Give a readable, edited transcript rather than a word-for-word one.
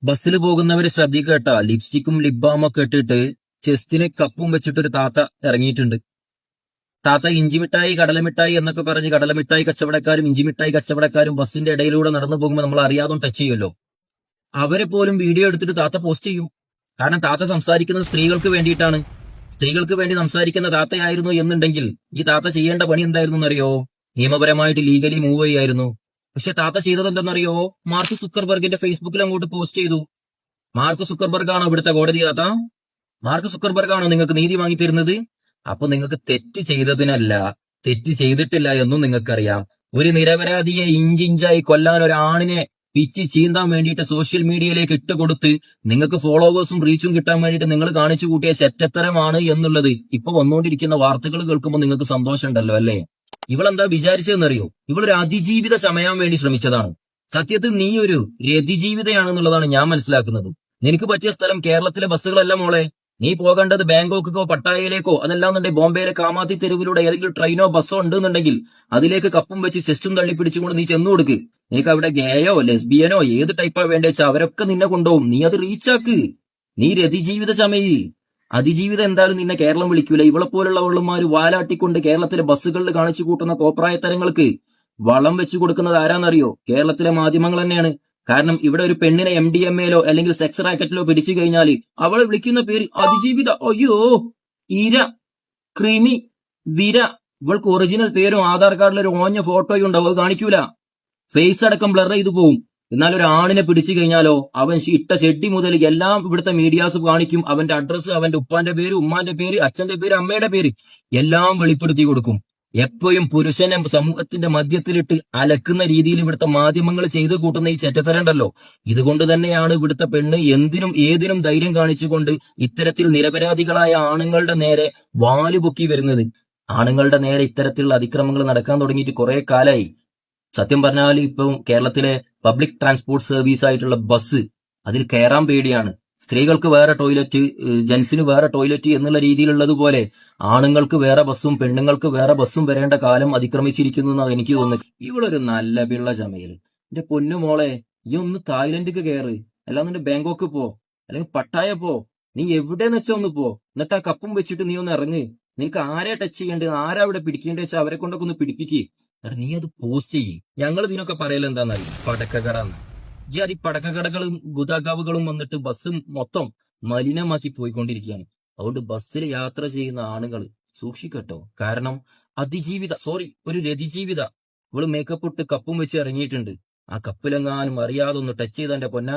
ബസ്സിൽ പോകുന്നവര് ശ്രദ്ധിക്കട്ടാ, ലിപ്സ്റ്റിക്കും ലിപ് ബാമൊക്കെ ഇട്ടിട്ട് ചെസ്റ്റിന് കപ്പും വെച്ചിട്ടൊരു താത്ത ഇറങ്ങിയിട്ടുണ്ട്. താത്ത ഇഞ്ചിമിഠായി കടലമിഠായി എന്നൊക്കെ പറഞ്ഞ് കടലമിഠായി കച്ചവടക്കാരും ഇഞ്ചിമിഠായി കച്ചവടക്കാരും ബസ്സിന്റെ ഇടയിലൂടെ നടന്നു പോകുമ്പോൾ നമ്മൾ അറിയാതെ ടച്ച് ചെയ്യുമല്ലോ. അവരെ പോലും വീഡിയോ എടുത്തിട്ട് താത്ത പോസ്റ്റ് ചെയ്യും. കാരണം താത്ത സംസാരിക്കുന്നത് സ്ത്രീകൾക്ക് വേണ്ടിയിട്ടാണ്. സ്ത്രീകൾക്ക് വേണ്ടി സംസാരിക്കുന്ന താത്തയായിരുന്നു എന്നുണ്ടെങ്കിൽ ഈ താത്ത ചെയ്യേണ്ട പണി എന്തായിരുന്നു എന്നറിയോ? നിയമപരമായിട്ട് ലീഗലി മൂവ് ചെയ്യായിരുന്നു. പക്ഷെ താത്ത ചെയ്തത് എന്തെന്നറിയോ? മാർക്ക് സുക്കർബർഗിന്റെ ഫേസ്ബുക്കിൽ അങ്ങോട്ട് പോസ്റ്റ് ചെയ്തു. മാർക്ക് സുക്കർബർഗ് ആണോ ഇവിടുത്തെ കോടതി താത്ത? മാർക്ക് സുക്കർബർഗ് ആണോ നിങ്ങൾക്ക് നീതി വാങ്ങി തരുന്നത്? അപ്പൊ നിങ്ങൾക്ക് തെറ്റ് ചെയ്തതിനല്ല, തെറ്റ് ചെയ്തിട്ടില്ല എന്നും നിങ്ങൾക്കറിയാം. ഒരു നിരപരാധിയെ ഇഞ്ചിഞ്ചായി കൊല്ലാൻ ഒരാണിനെ പിച്ച് ചീന്താൻ വേണ്ടിയിട്ട് സോഷ്യൽ മീഡിയയിലേക്ക് ഇട്ടുകൊടുത്ത് നിങ്ങൾക്ക് ഫോളോവേഴ്സും റീച്ചും കിട്ടാൻ വേണ്ടിയിട്ട് നിങ്ങൾ കാണിച്ചു കൂട്ടിയ ചെറ്റത്തരമാണ് എന്നുള്ളത് ഇപ്പൊ വന്നുകൊണ്ടിരിക്കുന്ന വാർത്തകൾ കേൾക്കുമ്പോൾ നിങ്ങൾക്ക് സന്തോഷമുണ്ടല്ലോ അല്ലേ? ഇവളെന്താ വിചാരിച്ചതെന്നറിയോ? ഇവളൊരു അതിജീവിത ചമയാൻ വേണ്ടി ശ്രമിച്ചതാണ്. സത്യത്തിൽ നീ ഒരു രതിജീവിതയാണെന്നുള്ളതാണ് ഞാൻ മനസ്സിലാക്കുന്നത്. നിനക്ക് പറ്റിയ സ്ഥലം കേരളത്തിലെ ബസ്സുകളല്ല മോളെ. നീ പോകേണ്ടത് ബാങ്കോക്കോ പട്ടായയിലേക്കോ, അതല്ലാന്നുണ്ടെങ്കിൽ ബോംബെയിലെ കാമാത്തി തെരുവിലൂടെ ഏതെങ്കിലും ട്രെയിനോ ബസ്സോ ഉണ്ടെന്നുണ്ടെങ്കിൽ അതിലേക്ക് കപ്പും വെച്ച് ചെസ്റ്റും തള്ളി പിടിച്ചുകൊണ്ട് നീ ചെന്നു കൊടുക്ക്. നിനക്ക് അവിടെ ഗേയോ ലെസ്ബിയനോ ഏത് ടൈപ്പാ വേണ്ടേച്ചാ അവരൊക്കെ നിന്നെ കൊണ്ടുപോകും. നീ അത് റീച്ചാക്ക്. നീ രതിജീവിത ചമയി. അതിജീവിതം എന്തായാലും നിന്നെ കേരളം വിളിക്കൂല. ഇവളെ പോലുള്ള വള്ളന്മാര് വാലാട്ടിക്കൊണ്ട് കേരളത്തിലെ ബസ്സുകളിൽ കാണിച്ചു കൂട്ടുന്ന കോപ്രായത്തരങ്ങൾക്ക് വളം വെച്ചു കൊടുക്കുന്നത് ആരാന്നറിയോ? കേരളത്തിലെ മാധ്യമങ്ങൾ തന്നെയാണ്. കാരണം ഇവിടെ ഒരു പെണ്ണിനെ MDMA-ലോ അല്ലെങ്കിൽ സെക്സ് റാക്കറ്റിലോ പിടിച്ചു കഴിഞ്ഞാൽ അവളെ വിളിക്കുന്ന പേര് അതിജീവിത. അയ്യോ, ഇര, ക്രിമി, വിര. ഇവൾക്ക് ഒറിജിനൽ പേരും ആധാർ കാർഡിൽ ഒരു ഓഞ്ഞ ഫോട്ടോയും ഉണ്ടാവും. അത് കാണിക്കൂല. ഫേസ് അടക്കം ബ്ലർ ചെയ്തു പോവും. എന്നാൽ ഒരു ആണിനെ പിടിച്ചു കഴിഞ്ഞാലോ അവൻ ഇട്ട ചെട്ടി മുതൽ എല്ലാം ഇവിടുത്തെ മീഡിയാസ് കാണിക്കും. അവന്റെ അഡ്രസ്സ്, അവന്റെ ഉപ്പാന്റെ പേര്, ഉമ്മാന്റെ പേര്, അച്ഛന്റെ പേര്, അമ്മയുടെ പേര് എല്ലാം വെളിപ്പെടുത്തി കൊടുക്കും. എപ്പോഴും പുരുഷനെ സമൂഹത്തിന്റെ മധ്യത്തിലിട്ട് അലക്കുന്ന രീതിയിൽ ഇവിടുത്തെ മാധ്യമങ്ങൾ ചെയ്തു കൂട്ടുന്ന ഈ ചെറ്റത്തരണ്ടല്ലോ, ഇതുകൊണ്ട് തന്നെയാണ് ഇവിടുത്തെ പെണ്ണ് എന്തിനും ഏതിനും ധൈര്യം കാണിച്ചുകൊണ്ട് ഇത്തരത്തിൽ നിരപരാധികളായ ആണുങ്ങളുടെ നേരെ വാലുപൊക്കി വരുന്നത്. ആണുങ്ങളുടെ നേരെ ഇത്തരത്തിലുള്ള അതിക്രമങ്ങൾ നടക്കാൻ തുടങ്ങിയിട്ട് കുറെ കാലായി. സത്യം പറഞ്ഞാൽ ഇപ്പം കേരളത്തിലെ പബ്ലിക് ട്രാൻസ്പോർട്ട് സർവീസ് ആയിട്ടുള്ള ബസ്, അതിൽ കയറാൻ പേടിയാണ്. സ്ത്രീകൾക്ക് വേറെ ടോയ്ലറ്റ്, ജെന്റ്സിന് വേറെ ടോയ്ലറ്റ് എന്നുള്ള രീതിയിലുള്ളതുപോലെ ആണുങ്ങൾക്ക് വേറെ ബസ്സും പെണ്ണുങ്ങൾക്ക് വേറെ ബസ്സും വരേണ്ട കാലം അതിക്രമിച്ചിരിക്കുന്നു എന്നാണ് എനിക്ക് തോന്നുന്നത്. ഇവളൊരു നല്ല പിള്ള ചമയല്. എന്റെ പൊന്നു മോളെ, ഈ ഒന്ന് തായ്ലൻഡിക്ക് കയറ്, അല്ലാതെ ബാങ്കോക്ക് പോ, അല്ലെങ്കിൽ പട്ടായ പോ. നീ എവിടെന്ന് വെച്ചാ ഒന്ന് പോ. എന്നിട്ട് ആ കപ്പും വെച്ചിട്ട് നീ ഒന്ന് ഇറങ്ങ്. നിനക്ക് ആരെ ടച്ച് ചെയ്യേണ്ടത്, ആരാ അവിടെ പിടിക്കേണ്ടത് വെച്ചാൽ അവരെ കൊണ്ടൊക്കെ ഒന്ന് പിടിപ്പിക്ക്. എന്നിട്ട് നീ അത് പോസ്റ്റ് ചെയ്യ്. ഞങ്ങൾ ഇതിനൊക്കെ പറയല് എന്താന്നറിയും? പടക്കക്കട. ഈ അതി പടക്കക്കടകളും ഗുദാകാവുകളും വന്നിട്ട് ബസ് മൊത്തം മലിനമാക്കി പോയിക്കൊണ്ടിരിക്കുകയാണ്. അതുകൊണ്ട് ബസ്സിൽ യാത്ര ചെയ്യുന്ന ആണുങ്ങൾ സൂക്ഷിക്കട്ടോ. കാരണം ഒരു രതിജീവിത. ഇവള് മേക്കപ്പ് ഇട്ട് കപ്പും വെച്ച് ഇറങ്ങിയിട്ടുണ്ട്. ആ കപ്പിലെങ്ങാനും അറിയാതെ ഒന്ന് ടച്ച് ചെയ്ത എന്റെ പൊന്നാര